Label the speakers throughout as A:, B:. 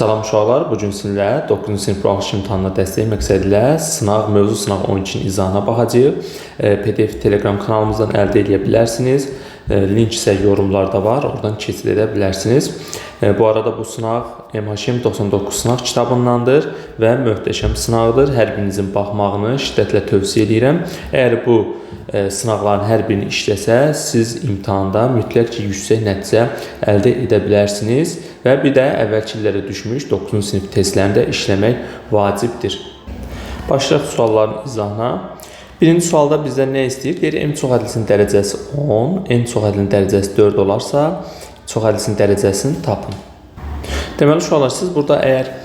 A: Salam uşaqlar, bugün sizinlə 9-cu sinif buraxılış imtahanına dəstək məqsədilə mövzu sınaq 12-nin izahına baxacağıq. PDF Telegram kanalımızdan əldə edə bilərsiniz. Link isə yorumlarda var, oradan keçid edə bilərsiniz. Bu arada bu sınaq MHM 99 sınaq kitabındandır və möhtəşəm sınaqdır. Hər birinizin baxmağını şiddətlə tövsiyə edirəm. Əgər bu sınaqların hər birini işləsə, siz imtahanda mütləq ki, yüksək nəticə əldə edə bilərsiniz və bir də əvvəlki illərə düşmüş 9-cu sinif testlərində işləmək vacibdir. Başlayaq sualların izahına. Birinci sualda bizdən nə istəyir? Deyir, M çox ədlisinin dərəcəsi 10, N çox ədlinin dərəcəsi 4 olarsa, çox ədlisinin dərəcəsini tapın. Deməli, uşaqlar, siz burada əgər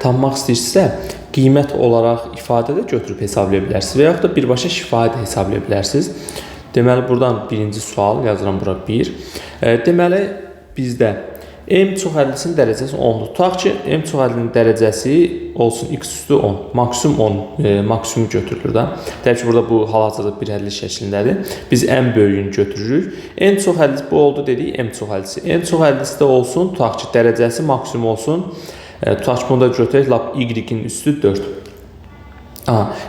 A: tanımaq istəyirsinizsə, qiymət olaraq ifadə də götürüb hesablaya bilərsiniz və yaxud da birbaşa şifahi də hesablaya bilərsiniz. Deməli, buradan birinci sual yazıram bura 1. Deməli, bizdə M çox ədlisinin dərəcəsi 10-dur. Tutaq ki, M çox ədlinin dərəcəsi olsun x üstü 10. Maksimum 10, maksimumu götürülür da. Təbii ki, burada bu hal-hazırda bir hədli şəklindədir. Biz ən böyüyünü götürürük. N çox ədlisi bu oldu dedik, M çox ədlisi. N çox ədlisi də olsun, tutaq ki, dərəcəsi maksimum olsun. Tutaq ki, bunu da götürək, lap y-in üstü 4.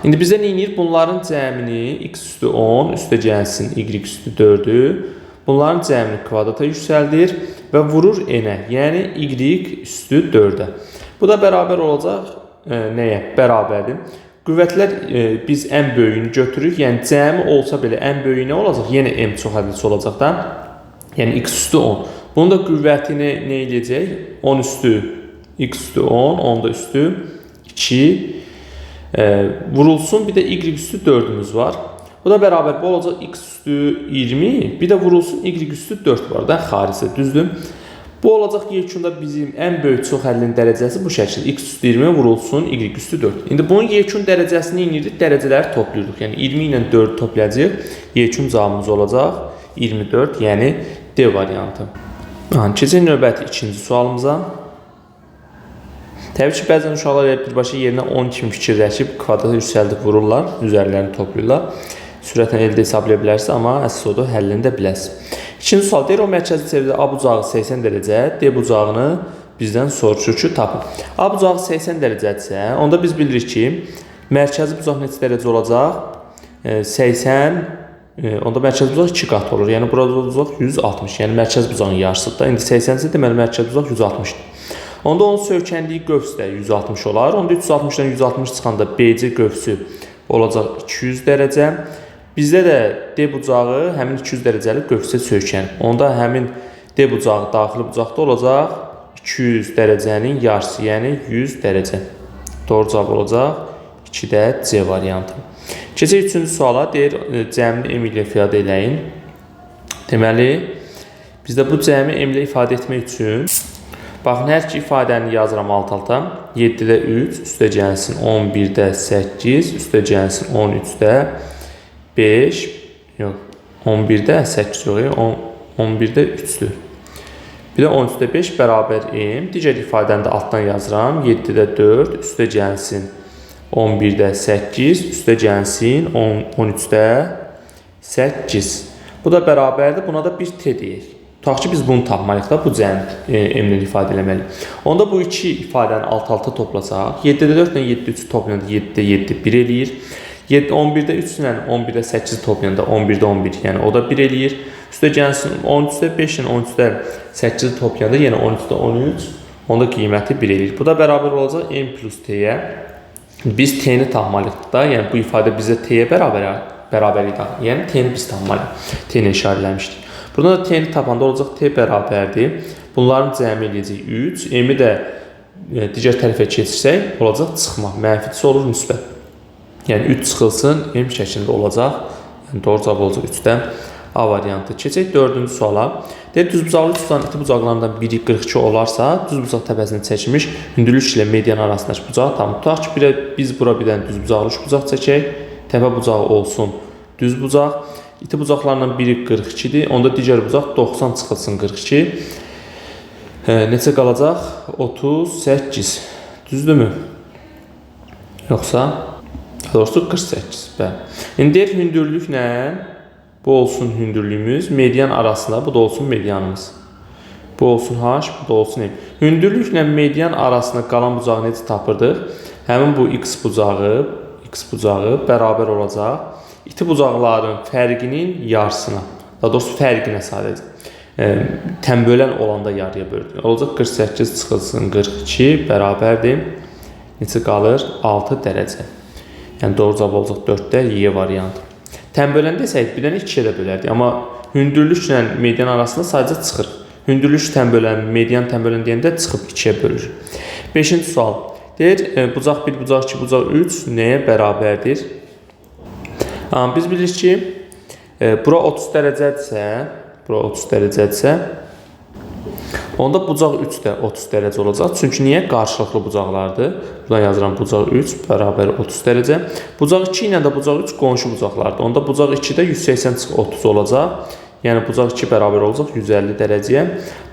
A: İndi bizdə nə edir? Bunların cəmini x üstü 10, üstə gəlsin y üstü 4-ü. Bunların cəmini kvadrata yüksəldir və vurur n-ə, yəni y üstü 4-ə. Bu da bərabər olacaq nəyə? Bərabərdir. Qüvvətlər biz ən böyüyünü götürürük. Yəni cəmi olsa belə ən böyüyü nə olacaq? Yenə m çox ədlisi olacaq da. Yəni x üstü 10. Bunun da qüvvətini nə edəcək? 10 üstü x üstü 10, 10 da üstü 2 vurulsun. Bir də y üstü 4-ümüz var. Bu da bərabər bu olacaq x üstü 20, bir də vurulsun y üstü 4 var da xaricdə, düzdür? Bu olacaq yekunda bizim ən böyük çox ədlinin dərəcəsi bu şəkildə. X üstü 20 vurulsun y üstü 4. İndi bunun yekun dərəcəsini inirdik, dərəcələri toplayırdıq. Yəni 20 ilə 4 toplayacaq, yekun cavabımız olacaq 24, yəni D variantı. Keçək növbəti ikinci sualımıza. Təbii ki, bəzən uşaqlar birbaşa yerinə 10 kimi fikirləşib, kvadrata yüksəldib vururlar, üzərlərini toplayırlar. Sürətlə elde hesablaya bilərsiniz, amma əsas odur, həllini də biləsiniz. İkinci sual deyir, o mərkəzi çevrədə A bucağı 80 dərəcə, D bucağını bizdən soruşur ki, tapın. A bucağı 80 dərəcədirsə, onda biz bilirik ki, mərkəzi bucaq neçə dərəcə olacaq? 80, onda mərkəzi bucaq 2 qat olur. Yəni, burada olacaq 160, yəni mərkəzi bucağın yarısıdır da. İndi 80-si deməli, mərkəzi bucaq 160-dır. Onda onun söykəndiyi qövs də 160 olar. Onda 360-dan 160 çıxanda BC qövsü olacaq 200 dərəcə. Bizdə də D bucağı həmin 200 dərəcəlik qövsə söykənir. Onda həmin D bucağı daxili bucaqda olacaq 200 dərəcənin yarısı, yəni 100 dərəcə. Doğru cavab olacaq 2-də C variantı. Keçək 3-cü suala. Deyir, cəmini M ilə ifadə eləyin. Deməli, bizdə bu cəmi M ilə ifadə etmək üçün baxın, hər iki ifadəni yazıram alt-alta. 7-də 3, üstə gəlsin 11-də 8, üstə gəlsin 13-də 5, yox, 11-də 8 yox, 11-də 3-dür. Bir də 13-də 5 bərabər M. Digər ifadəni də altdan yazıram. 7-də 4, üstə gəlsin 11-də 8, üstə gəlsin 13-də 8. Bu da bərabərdir, buna da bir T deyək. Tutaq ki, biz bunu tapmalıyıq da, bu cəmi M-lə ifadə eləməliyik. Onda bu iki ifadəni alt-alta toplasaq, 7-də 4 ilə 7-də 3 toplayanda 7-də 7 1 eləyir. 11-də 3 ilə 11-də 8 toplayanda 11-də 11, yəni o da 1 eləyir. Üstə gəlsin 13-də 5 ilə 13-də 8 toplayanda yenə 13-də 13, onda qiyməti 1 eləyir. Bu da bərabər olacaq M plus T-yə. Biz T-ni tapmalıyıq da, yəni bu ifadə bizə T-yə bərabər idi. Yəni T-ni biz tapmalıyıq. T-ni işarələmişdik. Burada da T-ni tapanda olacaq T bərabərdir. Bunların cəmi eləyəcək 3. M-i də digər tərəfə keçirsək, olacaq çıxma. Mənfisi olur müsbət. Yəni 3 çıxılsın, M şəklində olacaq. Yəni doğru cavab olacaq 3-də A variantı. Keçək 4-cü suala. Deyir, düzbucaqlı üçbucağın iti bucaqlarından biri 42 olarsa, düzbucaq təpəsini çəkilmiş hündürlük ilə median arasındakı bucağı tapın. Tutaq ki, biz bura bir dənə düzbucaqlı üçbucaq çəkək. Təpə bucağı olsun düz bucaq. İti bucaqlarından biri 42-dir. Onda digər bucaq 90 çıxılsın 42. Neçə qalacaq? 38. Düzdürmü? Yoxsa? Doğrusu 48. İndi deyir, hündürlüklə bu olsun hündürlüyümüz, median arasında bu da olsun medianımız. Bu olsun h, bu da olsun m. Hündürlüklə median arasında qalan bucağı necə tapırdıq? Həmin bu x bucağı bərabər olacaq iti bucaqların fərqinin yarısına. Daha doğrusu fərqinə sadəcə. Tənbölən olanda yarıya böldük. Olacaq 48 çıxılsın 42 bərabərdir. Neçə qalır? 6 dərəcə. Yəni doğru cavab olacaq 4-də Y variantı. Tənbölən desək bir dənə 2-yə də bölərdik. Amma hündürlüklə median arasında sadəcə çıxırıq. Hündürlük tənbölən, median tənbölən deyəndə çıxıb 2-yə bölür. 5-ci sual. Deyir, bucaq 1, bucaq 2, bucaq 3 nəyə bərabərdir? Biz bilirik ki, bura 30 dərəcədirsə, onda bucaq 3 də 30 dərəcə olacaq. Çünki niyə? Qarşılıqlı bucaqlardır. Buradan yazıram bucaq 3 bərabər 30 dərəcə. Bucaq 2 ilə də bucaq 3 qonşu bucaqlardır. Onda bucaq 2 də 180-30 olacaq. Yəni bucaq 2 bərabər olacaq 150 dərəcəyə.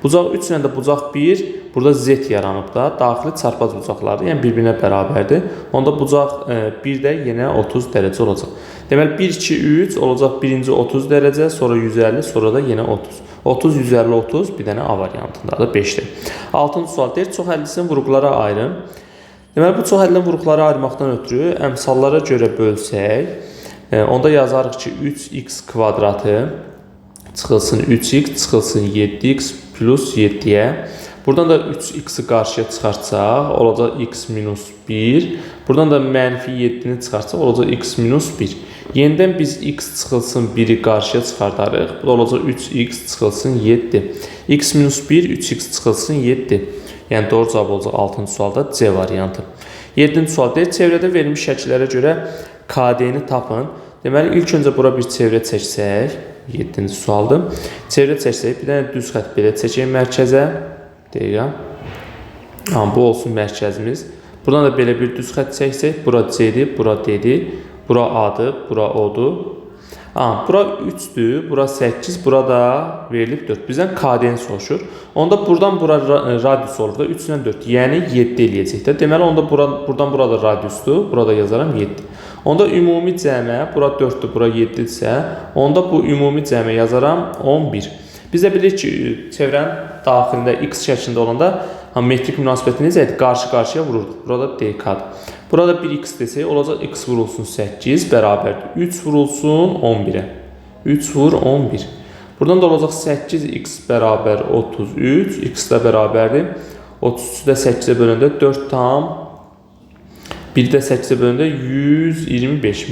A: Bucaq 3 ilə də bucaq 1 burada z yaranıb da daxili çarpaz bucaqlardır. Yəni bir-birinə bərabərdir. Onda bucaq 1 də yenə 30 dərəcə olacaq. Deməli 1 2 3 olacaq birinci 30 dərəcə, sonra 150, sonra da yenə 30. 30 150 30 bir dənə A variantındadır 5-dir. 6-cı sual deyir, çox həllisini vuruqlara ayırın. Deməli bu çox həllini vuruqlara ayırmaqdan ötürü əmsallara görə bölsək, onda yazarıq ki 3x kvadratı çıxılsın 3x, çıxılsın 7x plus 7-yə. Buradan da 3x-i qarşıya çıxartsaq, olacaq x minus 1. Buradan da mənfi 7-ni çıxartsaq, olacaq x minus 1. Yenidən biz x çıxılsın 1-i qarşıya çıxardarıq. Bu da olacaq 3x çıxılsın 7. X minus 1, 3x çıxılsın 7. Yəni doğru cavab olacaq 6-cı sualda C variantı. 7-ci sual deyir, çevrədə verilmiş şəkillərə görə KD-ni tapın. Deməli, ilk öncə bura bir çevrə çəksək, 7-ci sualdır. Çevrə çəksək, bir dənə düz xət belə çəkək mərkəzə. Deyirəm. Bu olsun mərkəzimiz. Buradan da belə bir düz xət çəksək, bura C-dir, bura D-dir, bura A-dır, bura O-dur. Bura 3-dür, bura 8, bura da verilib 4. Bizdən KD-ni soruşur. Onda buradan bura radius olur da 3 ilə 4, yəni 7 eləyəcək də. Deməli, onda buradan burada radiusdur, burada yazaram 7. Onda ümumi cəmə, bura 4-dür, bura 7-dirsə, onda bu ümumi cəmə yazaram 11. Biz də bilirik ki, çevrənin daxilində x şəklində olanda metrik münasibəti necə idi? Qarşı-qarşıya vururduq. Burada DK-dır. Burada 1x desək, olacaq x vurulsun 8 bərabərdir. 3 vurulsun 11-ə. 3 vur 11. Buradan da olacaq 8x bərabər 33. X də bərabərdir. 33-ü də 8-ə böləndə 4 tam. 1 də 8-ə böləndə 125.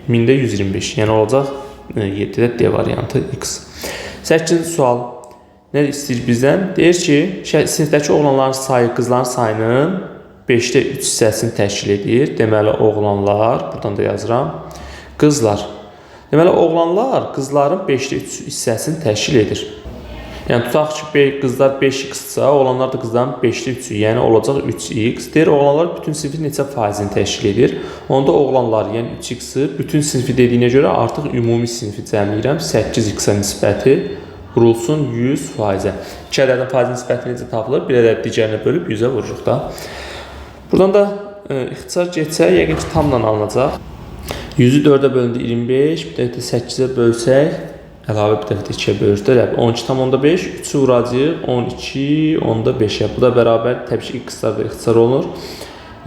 A: 1000-də 125. Yəni olacaq 7-də D variantı x. 8-ci sual. Nə istəyir bizdən? Deyir ki, sinifdəki oğlanların sayı qızların sayının 5-də 3 hissəsini təşkil edir. Deməli, oğlanlar, buradan da yazıram, qızlar. Deməli, oğlanlar qızların 5-də 3 hissəsini təşkil edir. Yəni, tutaq ki, qızlar 5x-dırsa, oğlanlar da qızların 5-də 3-ü, yəni olacaq 3x. Deyir, oğlanlar bütün sinifin neçə faizini təşkil edir? Onda oğlanlar, yəni 3x-i bütün sinifi dediyinə görə artıq ümumi sinifi cəmləyirəm. 8x-ə nisbəti vurulsun 100%. 2 ədədin faiz nisbəti necə tapılır? Bir ədəd digərinə bölüb 100-ə vururuq da. Buradan da ixtisar geçsək, yəqin ki, tamla alınacaq. 100-ü 4-ə bölündü 25, bir dəfə 8-ə bölsək, əlavə bir dəfə 2-yə bölürdük. 12,5, 3-ü vuracaq, 12,5-ə. Bu da bərabər, təbii ki, x-larda ixtisar olunur.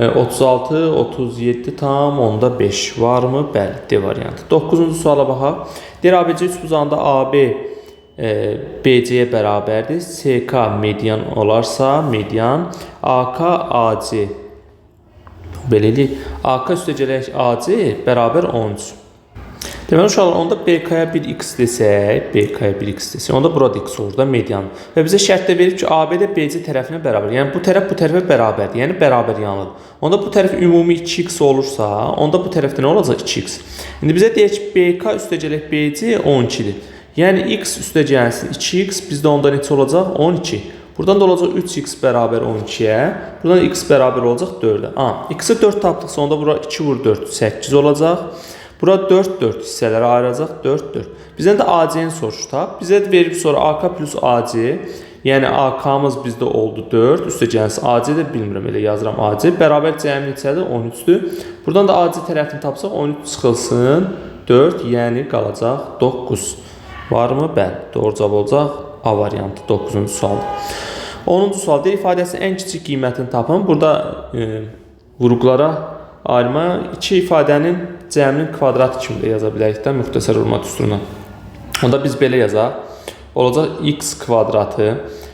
A: 36, 37,5 varmı? Bəli, D variantı. 9-cu suala baxaq. Deyir, ABC 3 bucağında AB BC-yə bərabərdir. CK median olarsa, median AK AC beləlik AK üstəgələk AC bərabər 13. Deməli, uşaqlar, onda BK-yə 1x desək, onda burada x olur da median. Və bizə şərtdə verib ki, AB də BC tərəfinə bərabər. Yəni, bu tərəf bu tərəfə bərabərdir. Yəni, bərabər yanlıdır. Onda bu tərəf ümumi 2x olursa, onda bu tərəfdə nə olacaq? 2x. İndi bizə deyək ki, BK üstəgələk BC 12-dir. Yəni, x üstəgəlsin 2x, bizdə onda neçə olacaq? 12. Buradan da olacaq 3x bərabər 12-yə. Buradan x bərabər olacaq 4-ə. X-i 4 tapdıqsa, onda bura 2 vur 4, 8 olacaq. Bura 4 hissələrə ayıracaq, 4. Bizdən də AC-ni soruşaq. Bizə verib sonra AK plus AC, yəni AK-mız bizdə oldu 4, üstəgəlsin AC də bilmirəm, elə yazıram AC. Bərabər cəmi neçədir? 13-dür. Buradan da AC tərəfini tapsaq, 13 çıxılsın 4, yəni qalacaq 9. Varmı? Bəli. Doğru cavab olacaq A variantı 9-cu sual. 10-cu sual deyir ifadəsinin ən kiçik qiymətini tapın. Burada vurğulara ayırma iki ifadənin cəminin kvadratı kimi də yaza bilərik də müxtəsər vurma düsturuna. Onda biz belə yazaq. Olacaq x kvadratı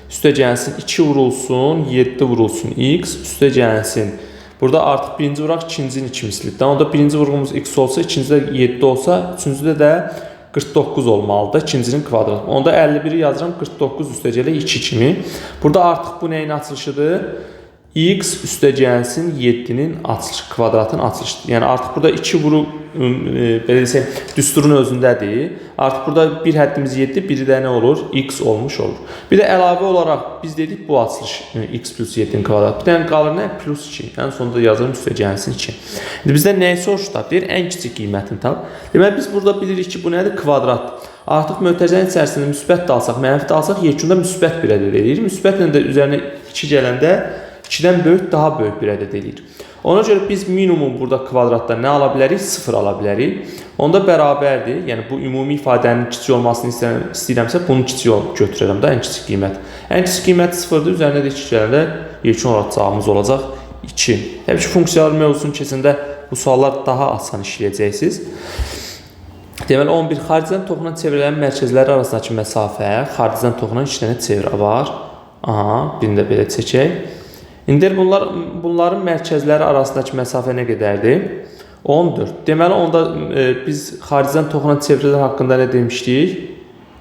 A: üstə gəlsin 2 vurulsun 7 vurulsun x üstə gəlsin. Burada artıq birinci vuraq ikincinin 2 mislidir. Onda birinci vurğumuz x olsa, ikincidə 7 olsa, üçüncüdə də 49 olmalıdır. İkincinin kvadratı. Onda 51'i yazıram 49 üstə gələ 2 kimi. Burada artıq bu nəyin açılışıdır? X üstə gəlsin 7'nin açılışı, kvadratın açılışıdır. Yəni artıq burada 2 vuru belə desək, düsturun özündədir. Artıq burada bir həddimiz 7, biri də nə olur? X olmuş olur. Bir də əlavə olaraq biz dedik bu açılış x plus 7'nin kvadratı. Bir dənə qalır nə? Plus 2. Yəni sonunda yazırım üstə gəlsin 2. İndi bizdən nəyi soruşlar? Deyir ən kiçik qiymətini tap. Deməli biz burada bilirik ki bu nədir? Kvadrat. Artıq mötərizənin içərisində müsbət də alsaq, mənfi də alsaq, yekunda müsbət bir ədəd eləyir. Müsbətlə də üzərinə 2 gələndə 2'dən böyük daha böyük bir ədəd eləyir. Ona görə biz minimum burada kvadratda nə ala bilərik? 0 ala bilərik. Onda bərabərdir. Yəni bu ümumi ifadənin kiçik olmasını istəyirəmsə bunu kiçik götürərəm də ən kiçik qiymət. Ən kiçik qiymət 0-dır. Üzərində də 2 gələndə yekun olaraq cavabımız olacaq 2. Təbii ki, funksiyalar mövzusunun keçində bu suallar daha asan işləyəcəksiniz. Deməli 11 xaricdən toxunan çevrələrin mərkəzləri arasındakı məsafə, xaricdən toxunan 2 dənə çevrə var. Aha, birini də belə çəkək. İndi bunların mərkəzləri arasındakı məsafə nə qədərdir? 14. Deməli onda biz xaricdən toxunan çevrələr haqqında nə demişdik?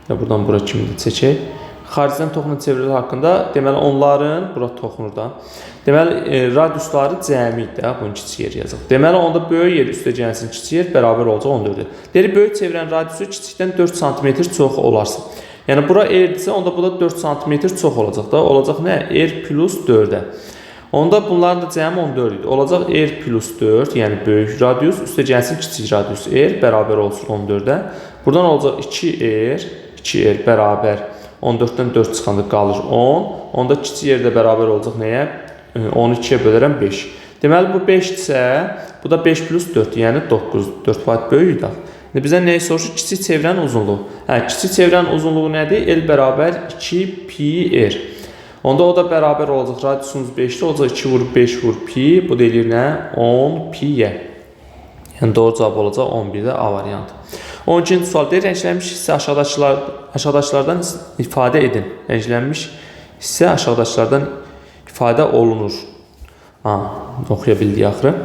A: Buradan bura kimi də çəkək. Xaricdən toxunan çevrələr haqqında deməli onların bura toxunur da. Deməli radiusları cəmidir də, bunu kiçik yer yazaq. Deməli onda böyük yer üstə gəlsin kiçik yer bərabər olacaq 14-dür. Deyir böyük çevrənin radiusu kiçikdən 4 sm çox olarsa. Yəni bura r-dirsə onda bu da 4 sm çox olacaq da. Olacaq nə? R plus 4-ə. Onda bunların da cəmi 14 idi. Olacaq r plus 4, yəni böyük radius üstə gəlsin kiçik radius r bərabər olsun 14-ə. Buradan olacaq 2r bərabər 14-dən 4 çıxanda qalır 10. Onda kiçik yerdə bərabər olacaq nəyə? 12'ye bölərəm 5. Deməli bu 5-dirsə, bu da 5 plus 4, yəni 9. 4 faiz böyük də. İndi bizdən nəyi soruşur? Kiçik çevrənin uzunluğu. Kiçik çevrənin uzunluğu nədir? L bərabər 2 pi r. Onda o da bərabər olacaq. Radiusumuz 5'dir. Olacaq 2 vur 5 vur pi. Bu da eləyir nə? 10 pi-yə. Yəni doğru cavab olacaq 11-də A variantı. 12-ci sual deyir, rənglənmiş hissə aşağıdakılardan ifadə edin. Rənglənmiş hissə aşağıdakılardan ifadə olunur. Oxuya bildik axırı.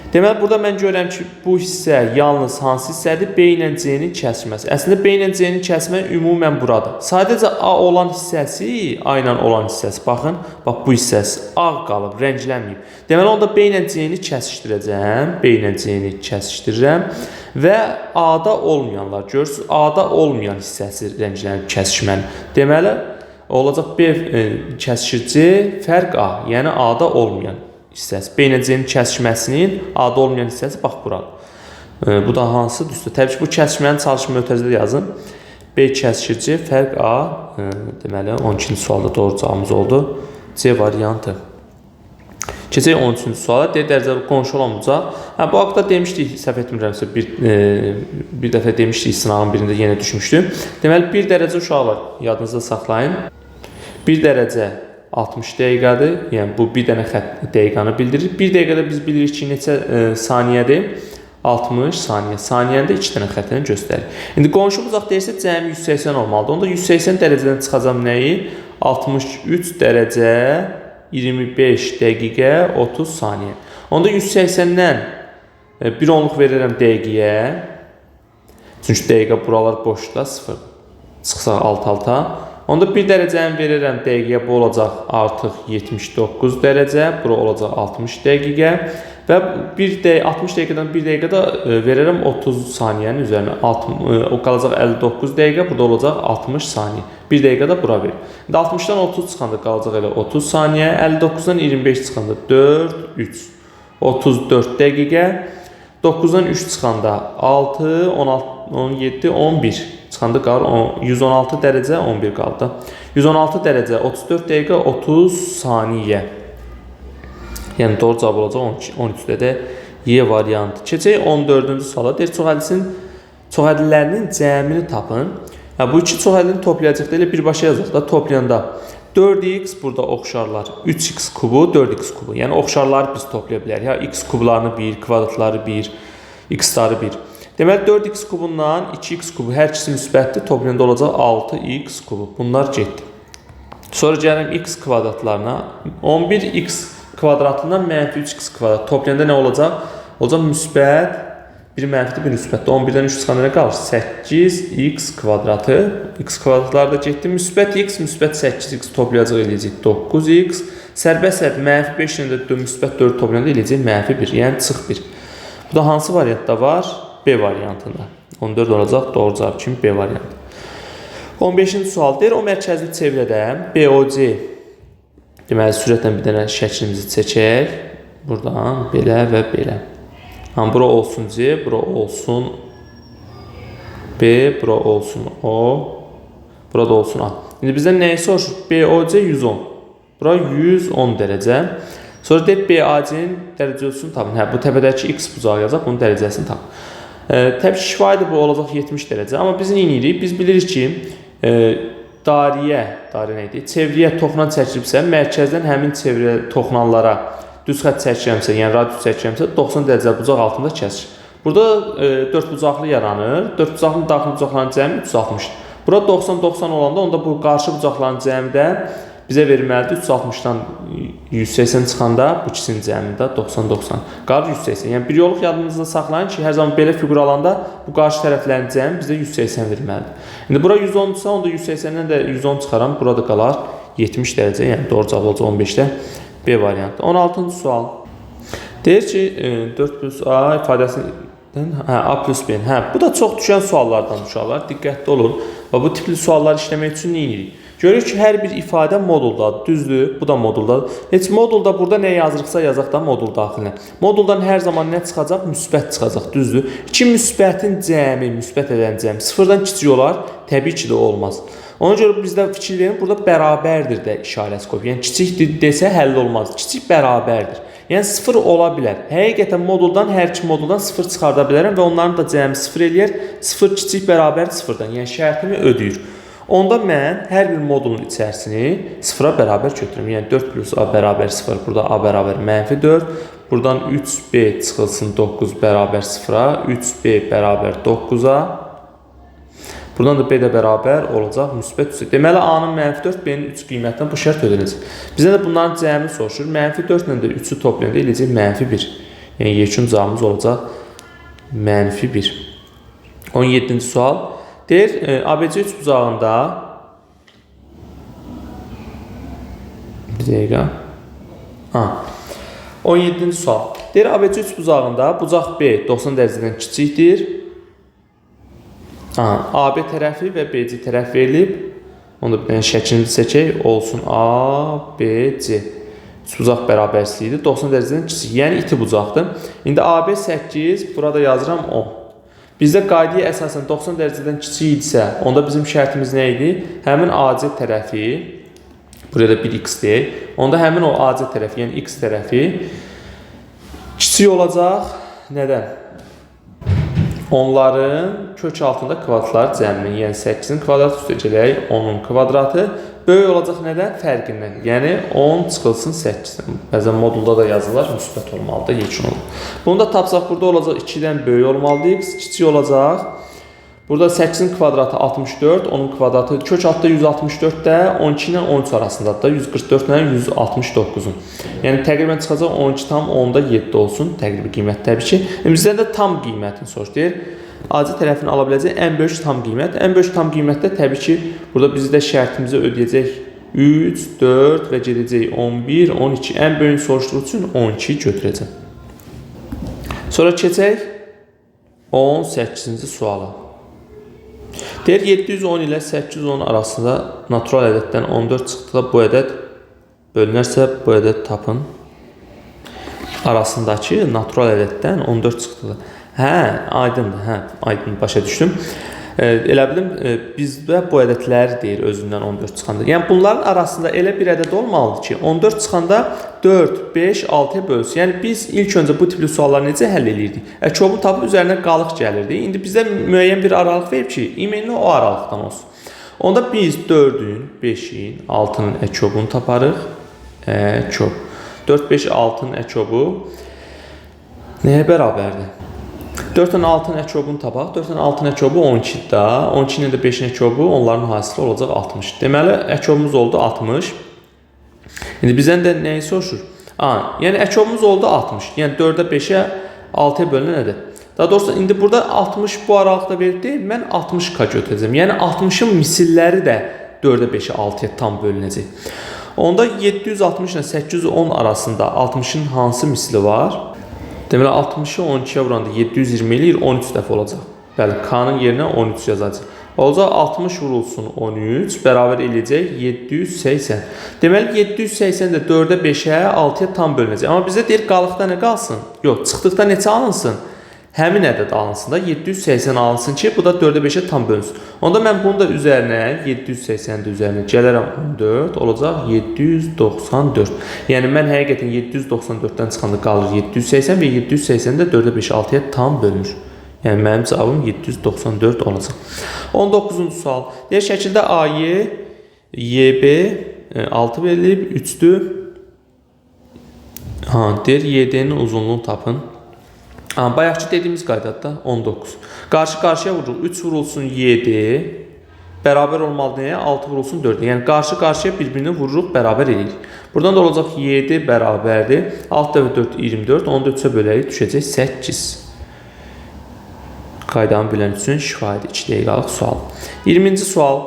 A: Deməli, burada mən görürəm ki, bu hissə yalnız hansı hissədir? B ilə C-nin kəsməsi. Əslində, B ilə C-nin kəsmə ümumən buradır. Sadəcə A olan hissəsi, A ilə olan hissəsi. Baxın, bax bu hissəsi ağ qalıb, rənglənməyib. Deməli, onda B ilə C-ni kəsişdirəcəm. B ilə C-ni kəsişdirirəm. Və A-da olmayanlar, görürsünüz, A-da olmayan hissəsi rənglənib kəsişməli. Deməli, olacaq B kəsişir C, fərq A, yəni A-da olmayan hissəsi. B ilə C-nin kəsişməsinin A-da olmayan hissəsi bax buradır. Bu da hansı düzdür? Təbii ki, bu kəsişmənin çalışma mötərizədə yazın. B kəsişir C, fərq A. Deməli, 12-ci sualda doğru cavabımız oldu. C variantı. Keçək 13-cü suala. Dərəcəli qonşu olan bucaq. Bu haqda demişdik, səhv etmirəmsə, bir dəfə demişdik, sınağın birində yenə düşmüşdü. Deməli, 1 dərəcə uşağı var. Yadınızda saxlayın. 1 dərəcə 60 dəqiqədir. Yəni, bu bir dənə xətt dəqiqanı bildirir. 1 dəqiqədə biz bilirik ki, neçə saniyədir? 60 saniyə. Saniyəndə 2 dənə xəttini göstərir. İndi qonşu bucaq deyirsə, cəmi 180 olmalıdır. Onda 180 dərəcədən çıxacam nəyi? 63 dərəcə 25 dəqiqə 30 saniyə. Onda 180-dən bir onluq verirəm dəqiqəyə. Çünki dəqiqə buralar boşda 0. Çıxsaq alt-alta. Onda 1 dərəcəni verirəm dəqiqəyə, bu olacaq artıq 79 dərəcə, bura olacaq 60 dəqiqə və 60 dəqiqədən 1 dəqiqədə verirəm 30 saniyənin üzərinə. O qalacaq 59 dəqiqə, burada olacaq 60 saniyə. 1 dəqiqədə bura verir. İndi 60-dan 30 çıxanda qalacaq elə 30 saniyə, 59-dan 25 çıxanda 4, 3, 34 dəqiqə, 9-dan 3 çıxanda 6, 16, 17, 11 çıxanda qalır 116 dərəcə 11 qaldı. 116 dərəcə 34 dəqiqə 30 saniyə. Yəni doğru cavab olacaq 13-də də Y variantı. Keçək 14-cü suala. Deyir, çoxhədlilərinin cəmini tapın. Bu iki çox həllini toplayacaqda elə birbaşa yazaq da, toplayanda 4x burada oxşarlar 3x kubu, 4x kubu. Yəni oxşarları biz toplaya bilərik. Ya x kublarını 1, kvadratları 1, x-ları 1. Deməli 4x kubundan 2x kubu hər ikisi müsbətdir. Toplayanda olacaq 6x kubu. Bunlar getdi. Sonra gəlirəm x kvadratlarına. 11x kvadratından mənfi 3x kvadrat. Toplayanda nə olacaq? Olacaq müsbət, bir mənfidir, bir müsbətdir. 11-dən 3 çıxanda nə qalır? 8x kvadratı. X kvadratları da getdi. Müsbət x, müsbət 8x toplayacaq eləyəcək 9x. Sərbəst həddi mənfi 5 ilə də müsbət 4 toplayanda eləyəcək mənfi 1. Yəni çıx 1. Bu da hansı variantda var? B variantında. 14 olacaq doğru cavab kimi B variantı. 15-ci sual deyir, o mərkəzli çevrədə BOC, deməli sürətlə bir dənə şəklimizi çəkək. Buradan belə və belə. Bura olsun C, bura olsun B, bura olsun O, burada olsun A. İndi bizdən nəyi soruşur? BOC 110. Bura 110 dərəcə. Sonra deyir BAC-nin dərəcəsini tapın. Bu təpədəki x bucağı yazaq, bunun dərəcəsini tapın. Təbii ki, şifahidir bu olacaq 70 dərəcə. Amma biz nə edirik? Biz bilirik ki, dairə nədir? Çevrəyə toxunan çəkilibsə, mərkəzdən həmin çevrəyə toxunanlara düz xətt çəkirəmsə, yəni radius çəkirəmsə, 90 dərəcə bucaq altında kəsir. Burada 4 bucaqlı yaranır. 4 bucaqlı daxili bucaqların cəmi 360-dır. Burada 90-90 olanda, onda bu qarşı bucaqların cəmi də bizə verilməlidir. 360-dan 180 çıxanda bu ikisinin cəmində 90-90. Qalır 180. Yəni bir yolluq yadınızda saxlayın ki, hər zaman belə fiqur alanda bu qarşı tərəflərin cəmi bizə 180 verilməlidir. İndi bura 110-dursa, onda 180-dən də 110 çıxaram. Burada qalar 70 dərəcə. Yəni doğru cavab olacaq 15-də B variantı. 16-cı sual. Deyir ki, 4 plus A ifadəsindən A plus B. Bu da çox düşən suallardan uşaqlar. Diqqətli olun. Və bu tipli suallar işləmək üçün nə edirik? Görürük ki, hər bir ifadə moduldadır. Düzdür, bu da moduldadır. Heç modulda burada nə yazırıqsa yazaq da modul daxilinə. Moduldan hər zaman nə çıxacaq? Müsbət çıxacaq. Düzdür. İki müsbətin cəmi, müsbət edən cəmi sıfırdan kiçik olar? Təbii ki də olmaz. Ona görə bizdə fikir verin, burada bərabərdir də işarəsi qoyub. Yəni kiçikdir desə həll olmaz. Kiçik bərabərdir. Yəni sıfır ola bilər. Həqiqətən moduldan, hər iki moduldan sıfır çıxarda bilərəm və onların da cəmi sıfır eləyər. Sıfır kiçik bərabər sıfırdan. Yəni şərtimi ödəyir. Onda mən hər bir modulun içərisini sıfıra bərabər götürürüm. Yəni 4 plus A bərabər 0, burada A bərabər mənfi 4. Buradan 3B çıxılsın 9 bərabər 0-a, 3B bərabər 9-a. Buradan da B də bərabər olacaq müsbət 3. Deməli A-nın mənfi 4, B-nin 3 qiymətindən bu şərt ödənəcək. Bizə də bunların cəmi soruşur. Mənfi 4 ilə də 3-ü toplayanda eləyəcək mənfi 1. Yəni yekun cavabımız olacaq mənfi 1. 17-ci sual. Deyir, ABC 3 bucağında bir dəqiqə. 17-ci sual. Deyir, ABC 3 bucağında bucaq B 90 dərəcədən kiçikdir. AB tərəfi və BC tərəf verilib. Onda bir dənə şəklini çəkək. Olsun ABC. 3 bucaq bərabərsizliyidir. 90 dərəcədən kiçik. Yəni iti bucaqdır. İndi AB 8, burada yazıram 10. Bizdə qaydaya əsasən 90 dərəcədən kiçik idisə, onda bizim şərtimiz nə idi? Həmin AC tərəfi, burada 1x deyil, onda həmin o AC tərəfi, yəni x tərəfi kiçik olacaq. Nədən? Onların kök altında kvadratlar cəminin, yəni 8-in kvadratı üstəcələk 10-un kvadratı böyük olacaq nədən? Fərqindən. Yəni 10 çıxılsın 8-dən. Bəzən modulda da yazılır, müsbət olmalıdır, yekun olur. Bunu da tapsaq burada olacaq 2-dən böyük olmalıdır, x kiçik olacaq. Burada 8-in kvadratı 64, onun kvadratı kök altda 164 də 12 ilə 13 arasındadır da 144 ilə 169-un. Yəni təqribən çıxacaq 12,7 olsun təqribi qiymət təbii ki. Bizdən də tam qiymətini soruşur. AC tərəfini ala biləcək ən böyük tam qiymət. Ən böyük tam qiymətdə təbii ki, burada biz də şərtimizi ödəyəcək 3, 4 və gedəcək 11, 12. Ən böyük soruşduğu üçün 12 götürəcəm. Sonra keçək 18-ci suala. Deyir, 710 ilə 810 arasında natural ədəddən 14 çıxdıqda bu ədəd bölünərsə, bu ədəd tapın. Arasındakı natural ədəddən 14 çıxdıqda. Aydındır, aydın, başa düşdüm. Elə bilim bizdə bu ədədlər deyir özündən 14 çıxanda. Yəni bunların arasında elə bir ədəd olmalıdır ki, 14 çıxanda 4, 5, 6-ya bölsün. Yəni biz ilk öncə bu tipli sualları necə həll edirdik? Əkobun tapıb üzərinə qalıq gəlirdi. İndi bizə müəyyən bir aralıq verib ki, imenli o aralıqdan olsun. Onda biz 4-ün, 5-in, 6-nın əkobunu taparıq. Əkob. 4, 5, 6-nın əkobu nəyə bərabərdir? 4-ün 6-nın əkobunu tapaq. 4-ün 6-nın əkobu 12-də. 12-nin də 5-in əkobu onların hasili olacaq 60. Deməli, əkobumuz oldu 60. İndi bizdən də nəyi soruşur? Yəni əkobumuz oldu 60. Yəni 4-ə 5-ə 6-ya bölünən nədir? Daha doğrusu indi burada 60 bu aralıqda verib deyil, mən 60k götürəcəm. Yəni 60-ın misilləri də 4-ə 5-ə 6-ya tam bölünəcək. Onda 760 ilə 810 arasında 60-ın hansı misli var? Deməli 60-ı 12-yə vuranda 720 eləyir, 13 dəfə olacaq. Bəli, K-nın yerinə 13 yazacaq. Olacaq 60 vurulsun 13, bərabər eləyəcək 780. Deməli 780 də 4-ə 5-ə 6-ya tam bölünəcək. Amma bizə deyir qalıqda nə qalsın? Yox, çıxdıqda neçə alınsın? Həmin ədəd alınsın da 780 alınsın ki, bu da 4-ə 5-ə tam bölünsün. Onda mən bunu da üzərinə 780 də üzərinə gələrəm 14 olacaq 794. Yəni mən həqiqətən 794-dən çıxanda qalır 780 və 780 də 4-ə 5-ə 6-ya tam bölünür. Yəni mənim cavabım 794 olacaq. 19-cu sual. Deyir şəkildə AY, YB 6 verilib, 3-dür. Deyir YD-nin uzunluğunu tapın. Bayaqçı dediyimiz qaydada 19. Qarşı-qarşıya vururuq. 3 vurulsun 7 bərabər olmalı nəyə? 6 vurulsun 4. Yəni qarşı-qarşıya bir-birini vururuq, bərabər edirik. Buradan da olacaq 7 bərabərdir. 6 dəfə 4 24. Onu da 3-ə bölərik, düşəcək 8. Qaydanı bilən üçün şifahidir. 2 dəqiqəlik sual. 20-ci sual.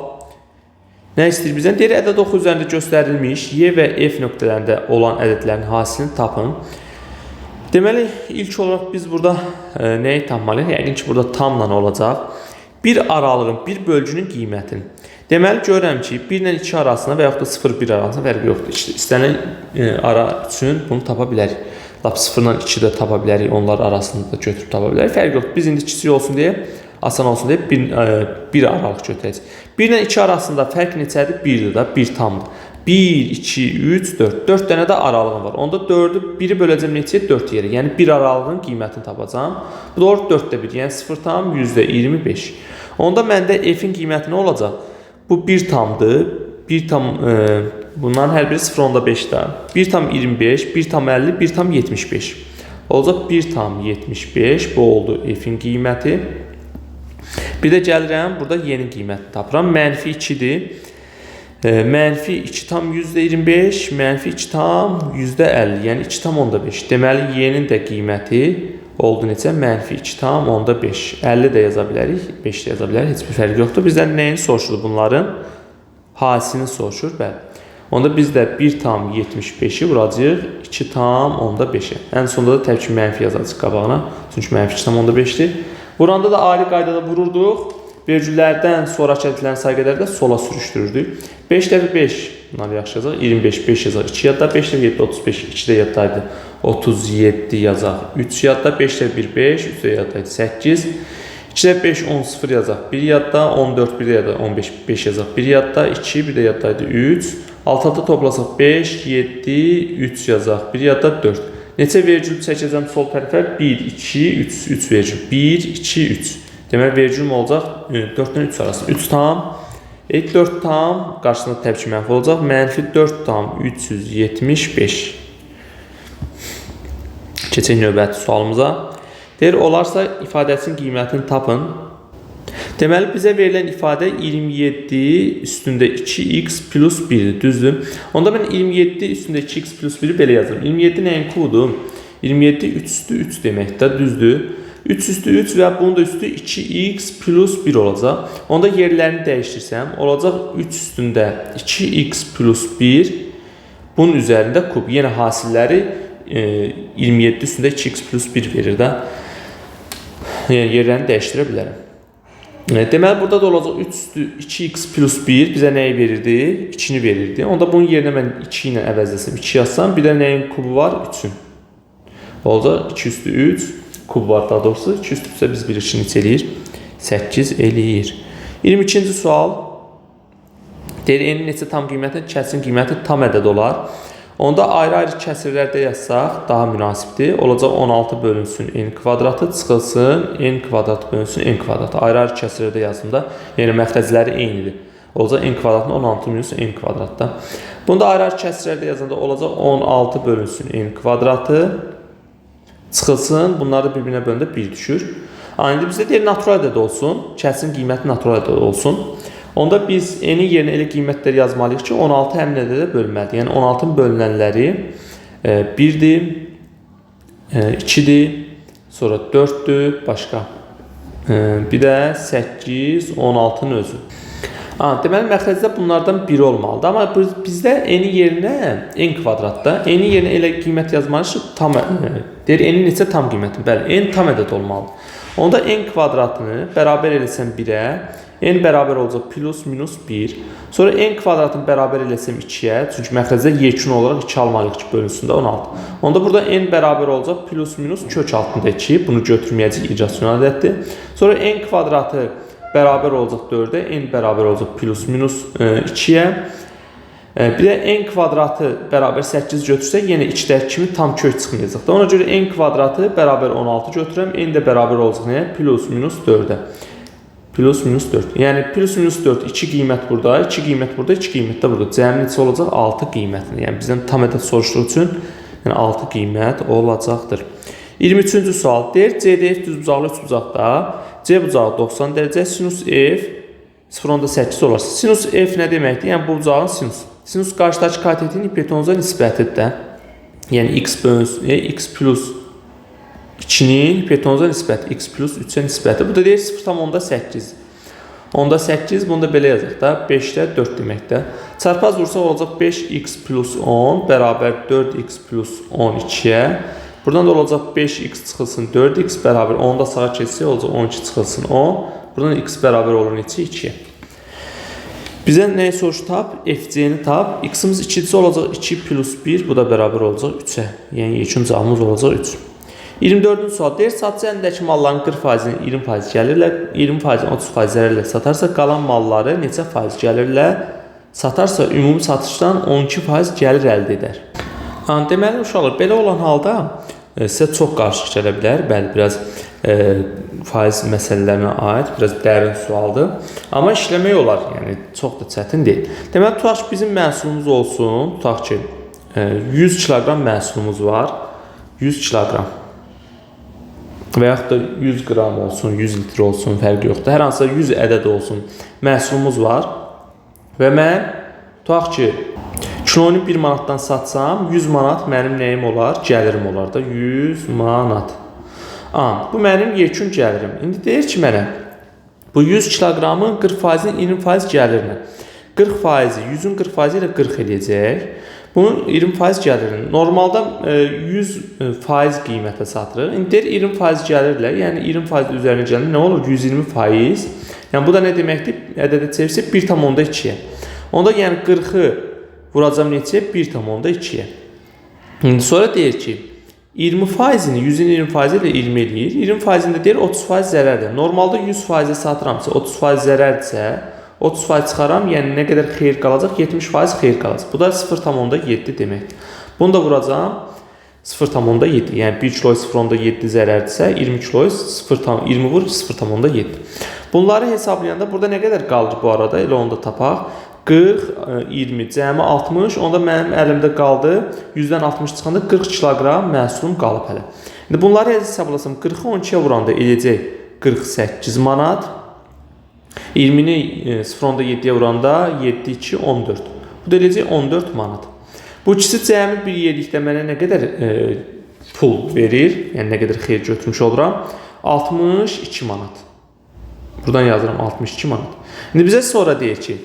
A: Nə istəyir bizdən? Deyir, ədəd oxu üzərində göstərilmiş Y və F nöqtələrində olan ədədlərin hasilini tapın. Deməli, ilk olaraq biz burada nəyi tapmalıyıq? Yəqin ki, burada tamla olacaq. Bir aralığın, bir bölgünün qiymətini. Deməli, görürəm ki, 1 ilə 2 arasında və yaxud da 0-1 arasında fərqi yoxdur. İşte, istənilən ara üçün bunu tapa bilərik. Lap 0 ilə 2 də tapa bilərik, onlar arasında da götürüb tapa bilərik. Fərqi yoxdur. Biz indi kiçik olsun deyə, asan olsun deyə bir aralıq götürəcək. 1 ilə 2 arasında fərq neçədir? 1-dir də, 1 tamdır. 1, 2, 3, 4. 4 dənə də aralığım var. Onda 4-ü 1-i böləcəm neçəyə? 4 yerə. Yəni 1 aralığın qiymətini tapacağım. Bu da 4-də 1. Yəni 0 tam %25. Onda məndə F-in qiyməti nə olacaq? Bu 1 tamdır. 1 tam, bunların hər biri 0.5-də. 1 tam 25, 1 tam 50, 1 tam 75. Olacaq 1 tam 75. Bu oldu F-in qiyməti. Bir də gəlirəm, burada Y-nin qiymətini tapıram. Mənfi 2-dir. Mənfi 2 tam %25, mənfi 2 tam %50, yəni 2 tam onda 5. Deməli, Y-nin də qiyməti oldu necə? Mənfi 2 tam onda 5. 50 də yaza bilərik, 5 də yaza bilərik, heç bir fərqi yoxdur. Bizdən nəyin soruşur bunların? Hasilini soruşur, bəli. Onda biz də 1 tam 75-i vuracaq, 2 tam onda 5-ə. Ən sonunda da təbii ki, mənfi yazacaq qabağına. Çünki mənfi 2 tam onda 5-dir. Vuranda da ali qaydada vururduq. Vergüllərdən sonraki ədədlərin sayı qədər də sola sürüşdürürdük. 5 dəfə 5, bunlar yaxşı yazaq. 25, 5 yazaq. 2 yadda, 5 dəfə 7, 35, 2 də yaddaydı. 37 yazaq. 3 yadda, 5 dəfə 1, 5, 3 də yaddaydı. 8. 2 dəfə 5, 10, 0 yazaq. 1 yadda, 14, 1 də yadda, 15, 5 yazaq. 1 yadda, 2, 1 də yaddaydı. 3. 6-da toplasaq 5, 7, 3 yazaq. 1 yadda, 4. Neçə vergül çəkəcəm sol tərəfə? 1, 2, 3, 3 vergül. 1, 2, 3. Deməli, vergülüm olacaq 4-dən 3 arası. 3 tam, 4 tam, qarşısında təbii ki, mənfi olacaq. Mənfi 4 tam 375. Keçək növbəti sualımıza. Deyir, olarsa ifadəsinin qiymətini tapın. Deməli, bizə verilən ifadə 27 üstündə 2x plus 1-dir, düzdür? Onda mən 27 üstündə 2x plus 1-i belə yazırım. 27 nəyin kubudur? 27 3 üstü 3 deməkdə, düzdür? 3 üstü 3 və bunun da üstü 2x plus 1 olacaq. Onda yerlərini dəyişdirsəm, olacaq 3 üstündə 2x plus 1, bunun üzərində kub. Yenə hasilləri 27 üstündə 2x plus 1 verir də. Yəni yerlərini dəyişdirə bilərəm. Deməli, burada da olacaq 3 üstü 2x plus 1 bizə nəyi verirdi? 2-ni verirdi. Onda bunun yerinə mən 2 ilə əvəzləsəm 2 yazsam, bir də nəyin kubu var? 3-ün. Olacaq 2 üstü 3. Kub var daha doğrusu. 2 üstü 3-ə biz bilirik neçə eləyir? 8 eləyir. 22-ci sual. Deyir, n-in neçə tam qiyməti, kəsrin qiyməti tam ədəd olar. Onda ayrı-ayrı kəsrlərdə yazsaq daha münasibdir. Olacaq 16 bölünsün n kvadratı, çıxılsın n kvadrat bölünsün n kvadratı. Ayrı-ayrı kəsrlərdə yazımda, yəni məxrəcləri eynidir. Olacaq n kvadratın 16 minus n kvadratda. Bunda ayrı-ayrı kəsrlərdə yazanda olacaq 16 bölünsün n kvadratı, çıxılsın, bunları bir-birinə bölündə 1 düşür. İndi bizdə deyir, natural ədəd olsun, kəsrin qiyməti natural ədəd olsun. Onda biz n-in yerinə elə qiymətləri yazmalıyıq ki, 16 həmin ədədə bölünməlidir. Yəni 16-nın bölünənləri 1-dir, 2-dir, sonra 4-dür, başqa. Bir də 8, 16-nın özü. Deməli, məxrəcdə bunlardan biri olmalıdır. Amma bizdə n-in yerinə n kvadratda, n-in yerinə elə qiymət yazmalıyıq ki, tam deyir, n-in neçə tam qiyməti? Bəli, n tam ədəd olmalıdır. Onda n kvadratını bərabər eləsəm 1-ə, n bərabər olacaq plus minus 1. Sonra n kvadratını bərabər eləsəm 2-yə, çünki məxrəcdə yekun olaraq 2 almalıyıq ki, bölünsündə 16. Onda burada n bərabər olacaq plus minus kök altında 2. Bunu götürməyəcək, irrasional ədəddir. Sonra n kvadratı bərabər olacaq 4-ə, n bərabər olacaq plus minus 2-yə. Bir də n kvadratı bərabər 8 götürsək, yenə 2-dəki kimi tam kök çıxmayacaq. Ona görə n kvadratı bərabər 16 götürəm, n də bərabər olacaq nəyə? Plus minus 4-ə. Plus minus 4. Yəni plus minus 4, 2 qiymət burada, 2 qiymət burada, 2 qiymət də burada. Cəmi neçə olacaq? 6 qiymətli. Yəni bizdən tam ədəd soruşduğu üçün 6 qiymət olacaqdır. 23-cü sual. Deyir, CDF düzbucaqlı üçbucaqda C bucağı 90 dərəcə, sinus F 0.8 olarsa. Sinus F nə deməkdir? Yəni bu bucağın sinusu. Sinus qarşıdakı katetin hipotenuza nisbətidir də. Yəni x plus 2-nin hipotenuza nisbəti, x plus 3-ə nisbəti. Bu da deyir 0.8. Onda 8, bunu da belə yazaq da, 5-də 4 deməkdə. Çarpaz vursaq olacaq 5x plus 10 bərabər 4x plus 12-yə. Buradan da olacaq 5x çıxılsın 4x bərabər 10 da sağa keçsək olacaq 12 çıxılsın 10. Buradan x bərabər olur neçə? 2. Bizə nəyi soruşu tap? FC-ni tap. X-imiz 2-ci olacaq 2 plus 1. Bu da bərabər olacaq 3-ə. Yəni yekun cavabımız olacaq 3. 24-cü sual deyir, satıcı əlindəki malların 40%-ni 20% gəlirlə, 20%-ni 30% zərərlə satarsa, qalan malları neçə faiz gəlirlə satarsa, ümumi satışdan 12% gəlir əldə edər. Deməli, uşaqlar, belə olan halda sizə çox qarışıq gələ bilər. Bəli, biraz faiz məsələlərinə aid, biraz dərin sualdır. Amma işləmək olar, yəni çox da çətin deyil. Deməli, tutaq ki, bizim məhsulumuz olsun, tutaq ki, 100 kiloqram məhsulumuz var, 100 kiloqram. Və yaxud da 100 qram olsun, 100 litr olsun, fərqi yoxdur. Hər hansısa 100 ədəd olsun, məhsulumuz var. Və mən, tutaq ki, kilonu 1 manatdan satsam, 100 manat mənim nəyim olar? Gəlirim olar da, 100 manat. Bu mənim yekun gəlirim. İndi deyir ki, mənə, bu 100 kiloqramın 40%-in 20% gəlirlə. 40%-i, 100-ün 40%-i ilə 40 eləyəcək. Bunun 20% gəlirini normalda 100% qiymətə satırıq. İndi deyir 20% gəlirlə, yəni 20% üzərinə gəlir nə olur? 120%. Yəni bu da nə deməkdir? Ədədə çevirsək 1,2-yə. Onda yəni 40-ı vuracam neçəyə? 1,2-yə. İndi sonra deyir ki, 20%-ni 100-ün 20%-i ilə 20 eləyir. 20%-ində deyir 30% zərərdir. Normalda 100%-i satıramsa, 30% zərərdirsə, 30% çıxaram, yəni nə qədər xeyir qalacaq? 70% xeyir qalacaq. Bu da 0,7 deməkdir. Bunu da vuracam 0,7. Yəni 1 kilo 0,7 zərərdirsə, 20 kilo 20 vur 0,7. Bunları hesablayanda burada nə qədər qalır bu arada? Elə onu da tapaq. 40, 20, cəmi 60. Onda mənim əlimdə qaldı. 100-dən 60 çıxanda 40 kiloqram məhsulum qalıb hələ. İndi bunları hesablasam 40-ı 12-yə vuranda eləyəcək 48 manat. 20-ni 0,7-yə vuranda 7, 2, 14. Bu da eləyəcək 14 manat. Bu ikisi cəmi bir yerlikdə mənə nə qədər pul verir? Yəni nə qədər xeyir götürmüş oluram? 62 manat. Buradan yazıram 62 manat. İndi bizə sonra deyir ki,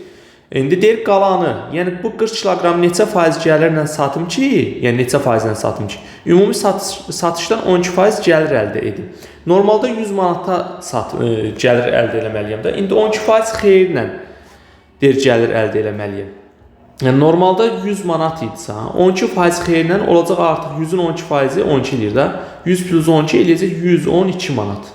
A: indi deyir qalanı, yəni bu 40 kiloqram neçə faiz gəlirlə satım ki, yəni neçə faizlə satım ki, ümumi satışdan 12% gəlir əldə edim. Normalda 100 manata gəlir əldə eləməliyəm də. İndi 12% xeyirlə deyir gəlir əldə eləməliyəm. Yəni normalda 100 manat idisə, 12% xeyirlə olacaq artıq 100-ün 12%-i 12 eləyir də. 100 plus 12 eləyəcək 112 manat.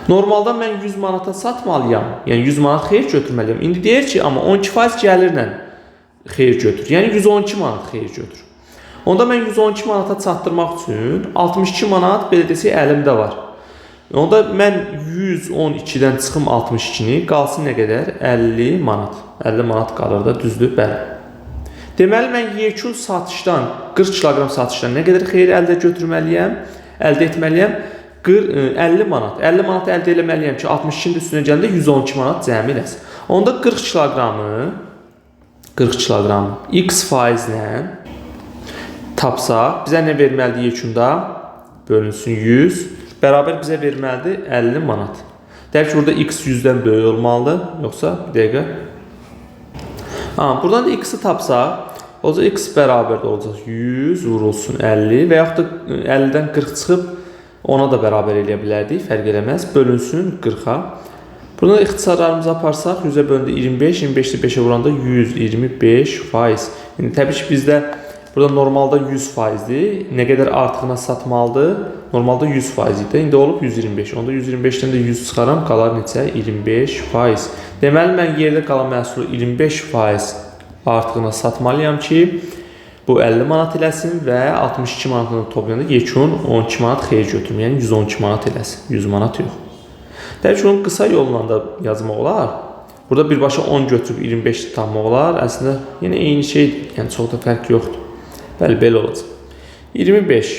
A: Normalda mən 100 manata satmalıyam. Yəni 100 manat xeyir götürməliyəm. İndi deyir ki, amma 12% gəlirlə xeyir götür. Yəni 112 manat xeyir götür. Onda mən 112 manata çatdırmaq üçün 62 manat belə desək əlimdə var. Onda mən 112-dən çıxım 62-ni, qalsın nə qədər? 50 manat. 50 manat qalır da, düzdür? Bəli. Deməli, mən yekun satışdan, 40 kiloqram satışdan nə qədər xeyir əldə etməliyəm? 50 manat. 50 manat əldə etməliyəm ki, 62-nin üstünə gələndə 112 manat cəmi eləsin. Onda 40 kiloqramı X faizlə tapsaq, bizə nə verməlidir yekunda? Bölünsün 100. Bərabər bizə verməlidir 50 manat. Deyək ki, burada X 100-dən böyük olmalıdır. Yoxsa, bir dəqiqə. Buradan da X-i tapsaq, olacaq X bərabər də olacaq 100 vurulsun 50 və yaxud da 50-dən 40 çıxıb ona da bərabər eləyə bilərdik. Fərq eləməz. Bölünsün 40-a. Buradan ixtisarlarımızı aparsaq, 100-ə bölündə 25, 25-də 5-ə vuranda 125%. Yəni, təbii ki, bizdə burada normalda 100%dir. Nə qədər artığına satmalıdır? Normalda 100% idi. İndi olub 125. Onda 125-dən də 100 çıxaram, qalar neçə? 25%. Deməli, mən yerdə qalan məhsulu 25% artığına satmalıyam ki, bu 50 manat eləsin və 62 manatını toplayanda yekun 12 manat xeyir götürüm. Yəni 112 manat eləsin. 100 manat yox. Təbii ki, onun qısa yolla da yazmaq olar. Burada birbaşa 10 götürüb 25 tapmaq olar. Əslində, yenə eyni şeydir. Yəni, çox da fərq yoxdur. Bəli, belə olacaq. 25.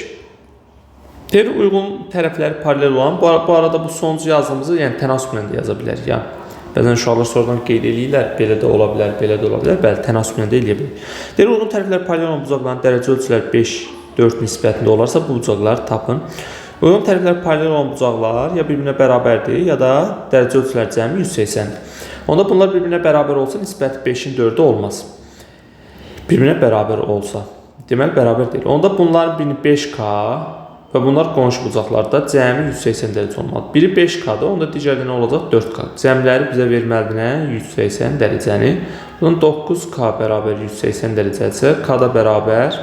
A: Deyir, uyğun tərəfləri paralel olan, bu arada bu sonuncu yazdığımızı tənasüblə də yaza bilərik. Bəzən uşaqlar sonradan qeyd edirlər, belə də ola bilər, belə də ola bilər. Bəli, tənasüblə də eləyə bilərik. Deyir, uyğun tərəfləri paralel olan bucaqların dərəcə ölçüləri 5-4 nisbətində olarsa, bu bucaqları tapın. Uyğun tərəfləri paralel olan bucaqlar ya bir-birinə bərabərdir, ya da dərəcə ölçüləri cəmi 180-dir. Onda bunlar bir-birinə bərabər olsa, nisbəti 5-in 4-ü olmaz. Bir-birinə bərabər olsa. Deməli, bərabər deyil. Onda bunların birini 5K və bunlar qonşu bucaqlarda cəmi 180 dərəcə olmalıdır. Biri 5K-da, onda digəri nə olacaq? 4K. Cəmləri bizə verməlidir nə? 180 dərəcəni. Bunun 9K bərabər 180 dərəcədirsə, K-da bərabər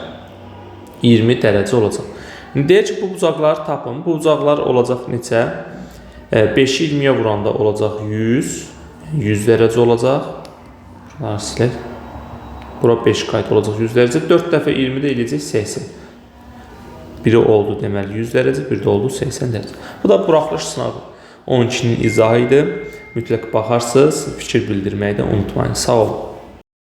A: 20 dərəcə olacaq. İndi deyək ki, bu bucaqları tapın. Bu bucaqlar olacaq neçə? 5-i 20-yə vuranda olacaq 100 dərəcə olacaq. Şunları silək. Bura 5 qayt olacaq 100 dərəcə. 4 dəfə 20-də eləyəcək 80. Biri oldu deməli 100 dərəcə, biri də oldu 80 dərəcə. Bu da buraxılış sınavı. 12-nin izahı idi. Mütləq baxarsınız, fikir bildirməyi də unutmayın. Sağ olun.